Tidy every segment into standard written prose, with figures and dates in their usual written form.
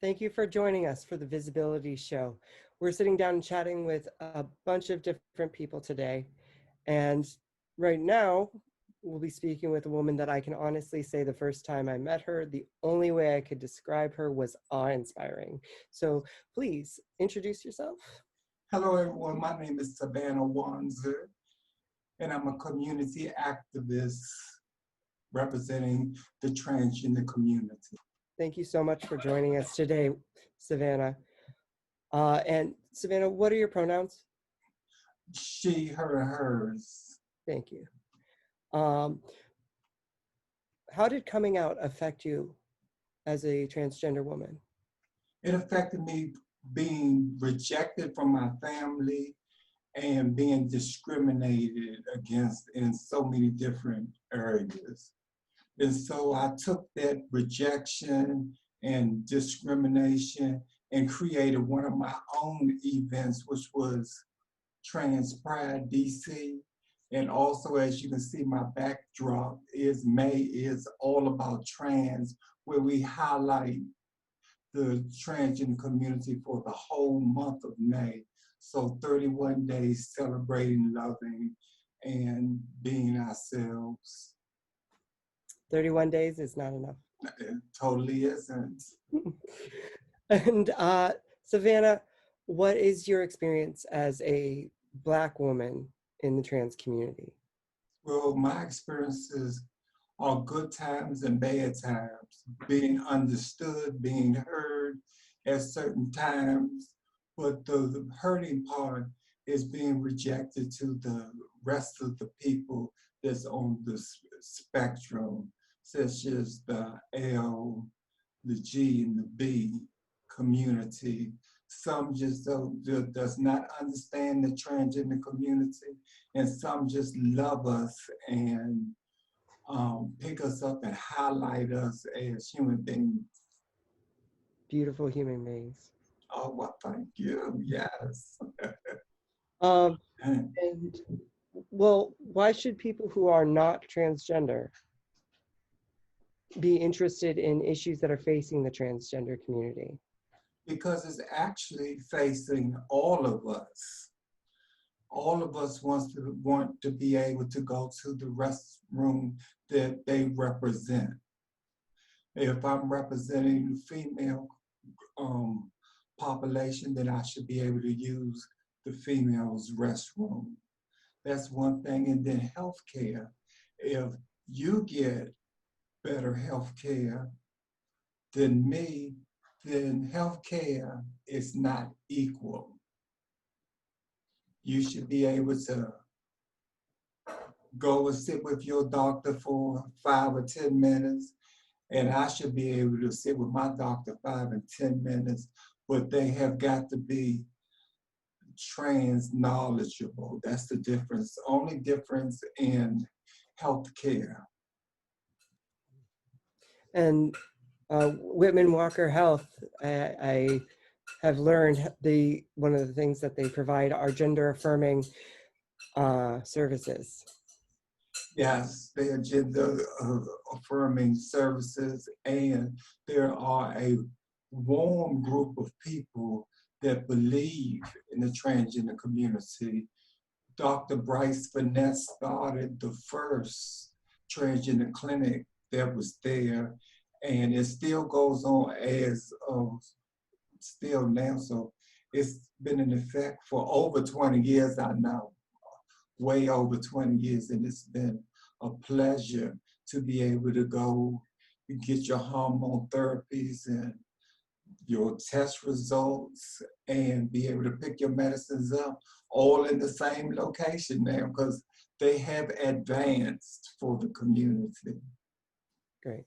Thank you for joining us for the Visibility Show. We're sitting down and chatting with a bunch of different people today. And right now, we'll be speaking with a woman that I can honestly say the first time I met her, the only way I could describe her was awe-inspiring. So please introduce yourself. Hello, everyone. My name is SaVanna Wanzer, and I'm a community activist representing the transgender community. Thank you so much for joining us today, SaVanna. And SaVanna, what are your pronouns? She, her, hers. Thank you. Um, how did coming out affect you as a transgender woman? It affected me being rejected from my family and being discriminated against in so many different areas. And so I took that rejection and discrimination and created one of my own events, which was Trans Pride DC. And also, as you can see, my backdrop is May is all about trans, where we highlight the transgender community for the whole month of May. So 31 days celebrating, loving, and being ourselves. 31 days is not enough. It totally isn't. And SaVanna, what is your experience as a Black woman in the trans community? Well, my experiences are good times and bad times, being understood, being heard at certain times, but the hurting part is being rejected to the rest of the people that's on the spectrum, such as the L, the G, and the B community. Some just does not understand the transgender community, and some just love us and pick us up and highlight us as human beings. Beautiful human beings. Oh, well, thank you. Yes. Um, and well, why should people who are not transgender be interested in issues that are facing the transgender community? Because it's actually facing all of us. All of us want to be able to go to the restroom that they represent. If I'm representing the female population, then I should be able to use the female's restroom. That's one thing. And then healthcare. If you get better healthcare than me, then healthcare is not equal. You should be able to go and sit with your doctor for 5 or 10 minutes, and I should be able to sit with my doctor 5 and 10 minutes, but they have got to be trans knowledgeable. That's the difference, only difference in healthcare. And Whitman Walker Health, I have learned one of the things that they provide are gender affirming services. Yes, they are gender affirming services, and there are a warm group of people that believe in the transgender community. Dr. Bryce Finesse started the first transgender clinic that was there, and it still goes on as still now. So it's been in effect for over 20 years, I know, way over 20 years, and it's been a pleasure to be able to go and get your hormone therapies and your test results and be able to pick your medicines up all in the same location now, because they have advanced for the community. Great.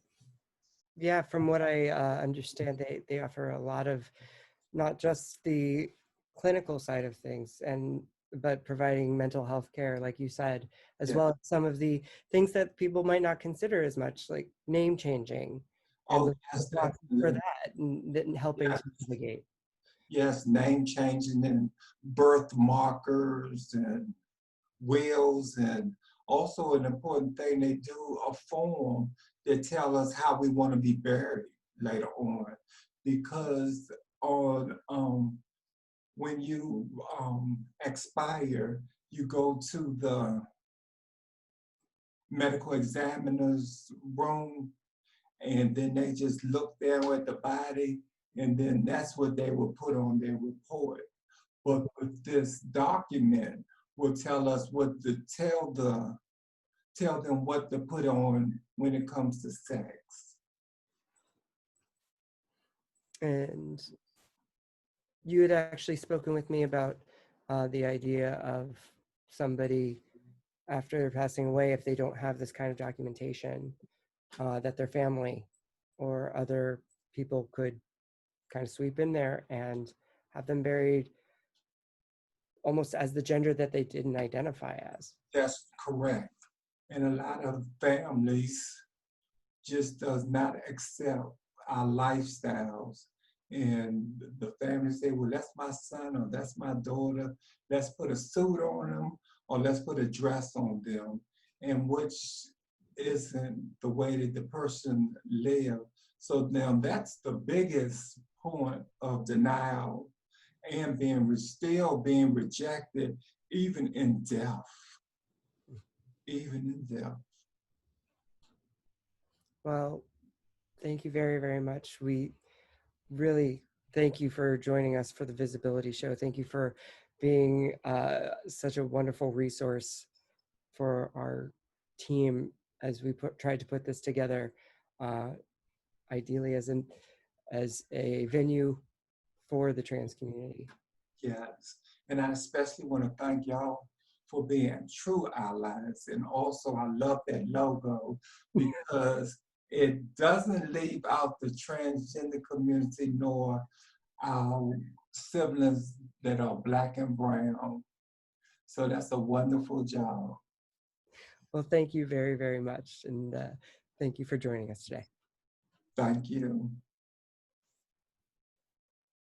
Yeah, from what I understand, they offer a lot of not just the clinical side of things, but providing mental health care, like you said, as Yeah. well as some of the things that people might not consider as much, like name changing and Oh, the yes, process for definitely. that, and then helping Yes. to navigate. Yes, name changing and birth markers and wills, and also an important thing, they do a form that tell us how we want to be buried later on. because on when you expire, you go to the medical examiner's room, and then they just look there at the body, and then that's what they will put on their report. But with this document will tell us what to tell them what to put on when it comes to sex. And you had actually spoken with me about the idea of somebody after passing away, if they don't have this kind of documentation, that their family or other people could kind of sweep in there and have them buried almost as the gender that they didn't identify as. That's correct. And a lot of families just does not accept our lifestyles. And the families say, well, that's my son or that's my daughter. Let's put a suit on them or let's put a dress on them. And which isn't the way that the person lived. So now that's the biggest point of denial and still being rejected, even in death, even in death. Well, thank you very, very much. We really thank you for joining us for the Visibility Show. Thank you for being such a wonderful resource for our team as we tried to put this together, ideally as a venue for the trans community. Yes, and I especially want to thank y'all for being true allies. And also, I love that logo because it doesn't leave out the transgender community nor our siblings that are Black and brown. So that's a wonderful job. Well, thank you very, very much. And thank you for joining us today. Thank you.